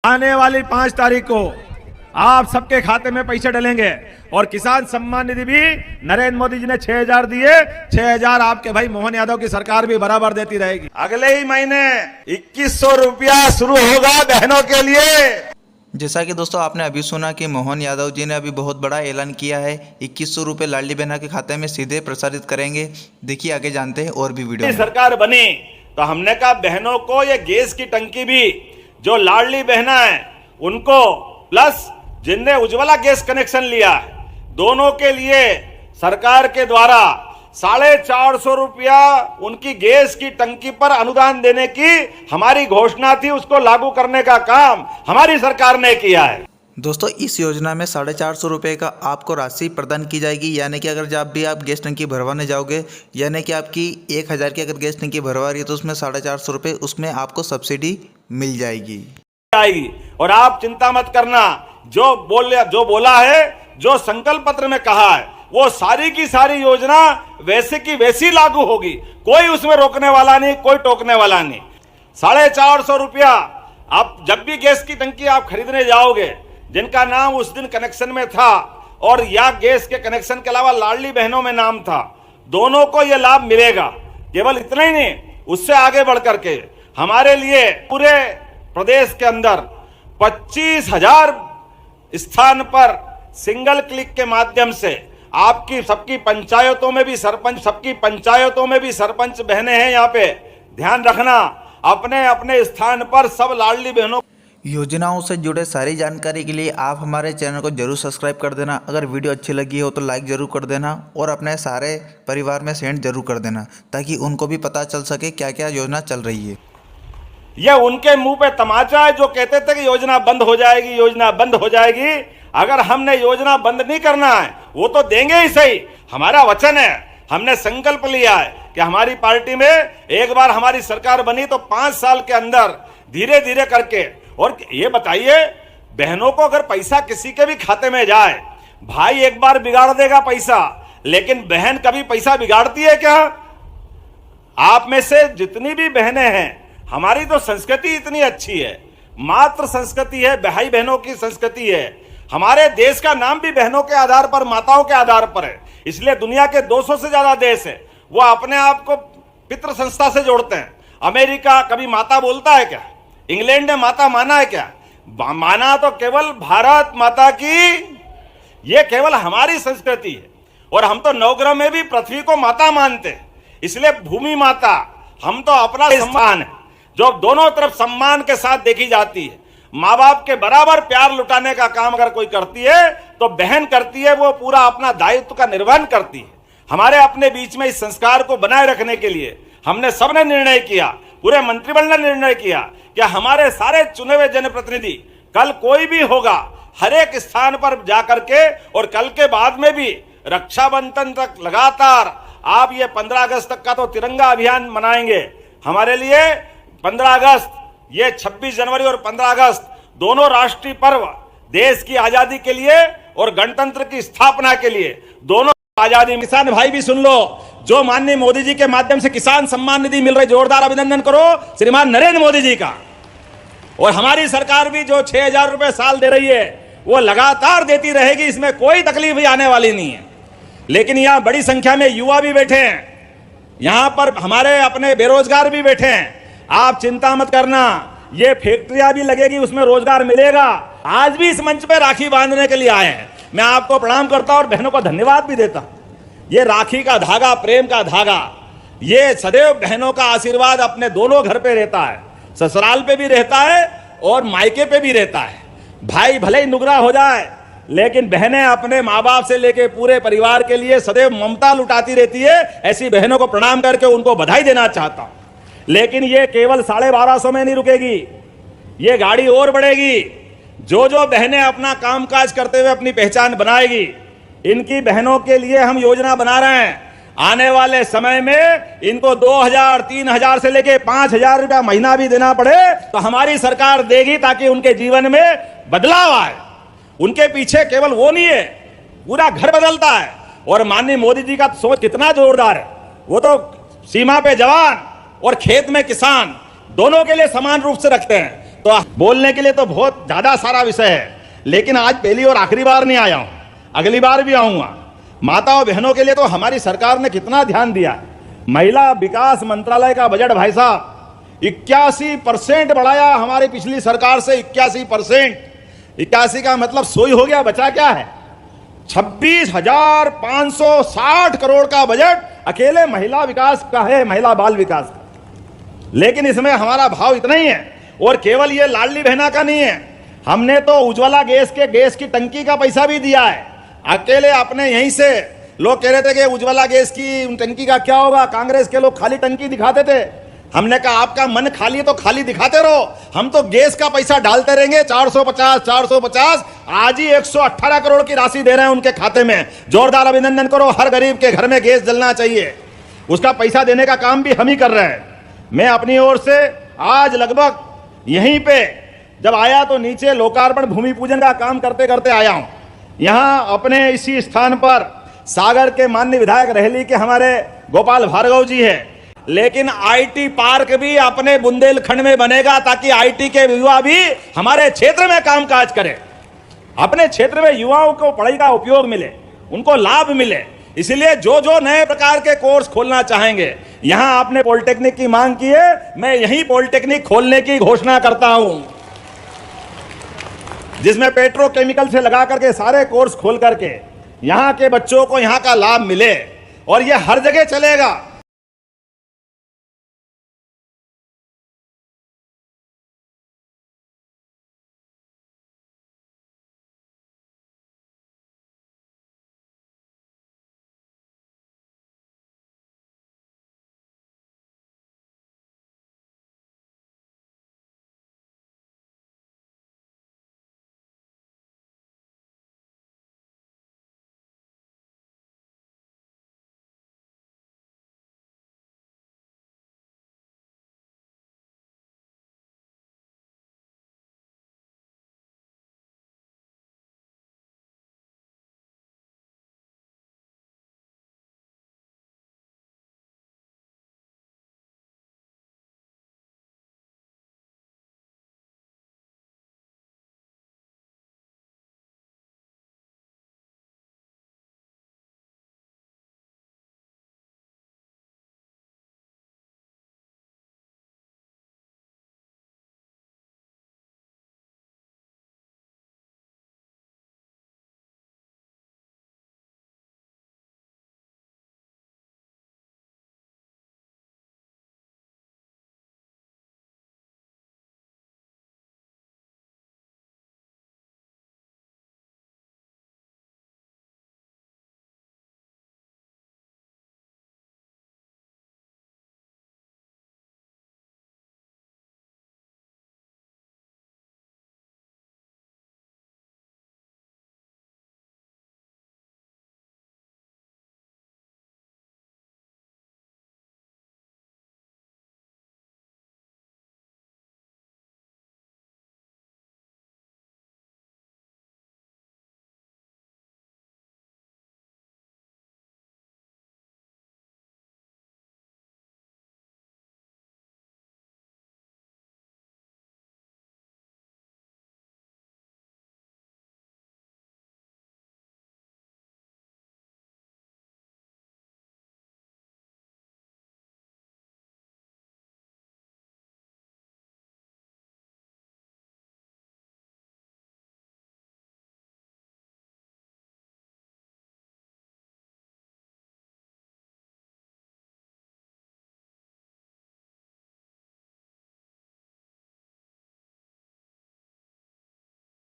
आने वाली 5 तारीख को आप सबके खाते में पैसे डलेंगे और किसान सम्मान निधि भी नरेंद्र मोदी जी ने 6,000 दिए, 6,000 आपके भाई मोहन यादव की सरकार भी बराबर देती रहेगी। अगले ही महीने 2,100 रुपया शुरू होगा बहनों के लिए। जैसा कि दोस्तों आपने अभी सुना कि मोहन यादव जी ने अभी बहुत बड़ा ऐलान किया है, 2,100 रुपये लाडली बहना के खाते में सीधे प्रसारित करेंगे। देखिए आगे जानते हैं और भी वीडियो। सरकार बनी तो हमने कहा बहनों को ये गैस की टंकी भी जो लाडली बहना है उनको प्लस जिनने उज्ज्वला गैस कनेक्शन लिया है दोनों के लिए सरकार के द्वारा 450 रुपया उनकी गैस की टंकी पर अनुदान देने की हमारी घोषणा थी। उसको लागू करने का काम हमारी सरकार ने किया है। दोस्तों इस योजना में 450 रुपये का आपको राशि प्रदान की जाएगी, यानी कि अगर जब भी आप गैस टंकी भरवाने जाओगे, यानी कि आपकी 1,000 की अगर गैस टंकी भरवा रही है तो उसमें 450 रुपये उसमें आपको सब्सिडी मिल जाएगी। और आप चिंता मत करना, जो बोला है, जो संकल्प पत्र में कहा है वो सारी की सारी योजना वैसे की वैसी लागू होगी। कोई उसमें रोकने वाला नहीं, कोई टोकने वाला नहीं। 450 रुपया आप जब भी गैस की टंकी आप खरीदने जाओगे, जिनका नाम उस दिन कनेक्शन में था और या गैस के कनेक्शन के अलावा लाडली बहनों में नाम था, दोनों को यह लाभ मिलेगा। केवल इतना ही नहीं, उससे आगे बढ़ करके हमारे लिए पूरे प्रदेश के अंदर 25,000 स्थान पर सिंगल क्लिक के माध्यम से आपकी सबकी पंचायतों में भी सरपंच, सबकी पंचायतों में भी सरपंच बहनें हैं। यहाँ पे ध्यान रखना, अपने अपने स्थान पर सब लाडली बहनों योजनाओं से जुड़े सारी जानकारी के लिए आप हमारे चैनल को जरूर सब्सक्राइब कर देना। अगर वीडियो अच्छी लगी हो तो लाइक ज़रूर कर देना और अपने सारे परिवार में सेंड जरूर कर देना ताकि उनको भी पता चल सके क्या क्या योजना चल रही है। यह उनके मुंह पे तमाचा है जो कहते थे कि योजना बंद हो जाएगी, योजना बंद हो जाएगी। अगर हमने योजना बंद नहीं करना है वो तो देंगे ही सही, हमारा वचन है। हमने संकल्प लिया है कि हमारी पार्टी में एक बार हमारी सरकार बनी तो 5 साल के अंदर धीरे धीरे करके। और ये बताइए, बहनों को अगर पैसा किसी के भी खाते में जाए, भाई एक बार बिगाड़ देगा पैसा, लेकिन बहन कभी पैसा बिगाड़ती है क्या? आप में से जितनी भी बहनें हैं, हमारी तो संस्कृति इतनी अच्छी है, मातृ संस्कृति है, भाई बहनों की संस्कृति है। हमारे देश का नाम भी बहनों के आधार पर, माताओं के आधार पर है। इसलिए दुनिया के 200 से ज्यादा देश है वो अपने आप को पितृ संस्था से जोड़ते हैं। अमेरिका कभी माता बोलता है क्या? इंग्लैंड ने माता माना है क्या? माना तो केवल भारत माता की, ये केवल हमारी संस्कृति है। और हम तो नवग्रह में भी पृथ्वी को माता मानते हैं। इसलिए भूमि माता हम तो अपना सम्मान है जो दोनों तरफ सम्मान के साथ देखी जाती है। माँ बाप के बराबर प्यार लुटाने का काम अगर कोई करती है तो बहन करती है, वो पूरा अपना दायित्व का निर्वहन करती है। हमारे अपने बीच में इस संस्कार को बनाए रखने के लिए हमने सबने निर्णय किया, पूरे मंत्रिमंडल ने निर्णय किया कि हमारे सारे चुने हुए जनप्रतिनिधि, कल कोई भी होगा, हर एक स्थान पर जाकर के और कल के बाद में भी रक्षाबंधन तक लगातार आप ये 15 अगस्त तक का तो तिरंगा अभियान मनाएंगे। हमारे लिए 15 अगस्त, ये 26 जनवरी और 15 अगस्त दोनों राष्ट्रीय पर्व देश की आजादी के लिए और गणतंत्र की स्थापना के लिए, दोनों आजादी। किसान भाई भी सुन लो, जो माननीय मोदी जी के माध्यम से किसान सम्मान निधि मिल रही, जोरदार अभिनंदन करो श्रीमान नरेंद्र मोदी जी का। और हमारी सरकार भी जो 6,000 रुपए साल दे रही है वो लगातार देती रहेगी, इसमें कोई तकलीफ भी आने वाली नहीं है। लेकिन यहाँ बड़ी संख्या में युवा भी बैठे हैं, यहाँ पर हमारे अपने बेरोजगार भी बैठे हैं। आप चिंता मत करना, ये फैक्ट्रियां भी लगेगी, उसमें रोजगार मिलेगा। आज भी इस मंच पे राखी बांधने के लिए आए हैं, मैं आपको प्रणाम करता हूं और बहनों को धन्यवाद भी देता हूं। ये राखी का धागा, प्रेम का धागा, ये सदैव बहनों का आशीर्वाद अपने दोनों घर पे रहता है, ससुराल पे भी रहता है और मायके पे भी रहता है। भाई भले ही नुगरा हो जाए, लेकिन बहनें अपने माँ बाप से लेके पूरे परिवार के लिए सदैव ममता लुटाती रहती है। ऐसी बहनों को प्रणाम करके उनको बधाई देना चाहता हूं। लेकिन ये केवल 1250 में नहीं रुकेगी, ये गाड़ी और बढ़ेगी। जो जो बहनें अपना कामकाज करते हुए अपनी पहचान बनाएगी, इनकी बहनों के लिए हम योजना बना रहे हैं। आने वाले समय में इनको 2,000, 3,000 से लेके 5,000 रुपया महीना भी देना पड़े तो हमारी सरकार देगी, ताकि उनके जीवन में बदलाव आए। उनके पीछे केवल वो नहीं है, पूरा घर बदलता है। और माननीय मोदी जी का सोच कितना जोरदार है, वो तो सीमा पे जवान और खेत में किसान दोनों के लिए समान रूप से रखते हैं। तो तो बोलने के लिए तो बहुत ज्यादा सारा विषय है, लेकिन आज पहली और आखिरी बार नहीं आया हूं, अगली बार भी आऊंगा। माताओं बहनों के लिए तो हमारी सरकार ने कितना ध्यान दिया। महिला विकास मंत्रालय का बजट भाई साहब 81% बढ़ाया हमारी पिछली सरकार से, 81%। 81 का मतलब सोई हो गया, बचा क्या है? 26,560 करोड़ का बजट अकेले महिला विकास का है, महिला बाल विकास का। लेकिन इसमें हमारा भाव इतना ही है, और केवल ये लाडली बहना का नहीं है, हमने तो उज्ज्वला गैस की टंकी का पैसा भी दिया है। अकेले अपने यहीं से लोग कह रहे थे कि उज्ज्वला गैस की टंकी का क्या होगा, कांग्रेस के लोग खाली टंकी दिखाते थे। हमने कहा आपका मन खाली है तो खाली दिखाते रहो, हम तो गैस का पैसा डालते रहेंगे। 450 आज ही 118 करोड़ की राशि दे रहे हैं उनके खाते में। जोरदार अभिनंदन करो, हर गरीब के घर में गैस जलना चाहिए, उसका पैसा देने का काम भी हम ही कर रहे हैं। मैं अपनी ओर से आज लगभग यहीं पे जब आया तो नीचे लोकार्पण भूमि पूजन का काम करते करते आया हूं। यहां अपने इसी स्थान पर सागर के माननीय विधायक रहली के हमारे गोपाल भार्गव जी है, लेकिन आईटी पार्क भी अपने बुंदेलखंड में बनेगा ताकि आईटी के युवा भी हमारे क्षेत्र में कामकाज करें, अपने क्षेत्र में युवाओं को पढ़ाई का उपयोग मिले, उनको लाभ मिले। इसलिए जो जो नए प्रकार के कोर्स खोलना चाहेंगे, यहां आपने पॉलिटेक्निक की मांग की है, मैं यही पॉलिटेक्निक खोलने की घोषणा करता हूं, जिसमें पेट्रोकेमिकल से लगा करके सारे कोर्स खोल करके यहां के बच्चों को यहां का लाभ मिले, और यह हर जगह चलेगा।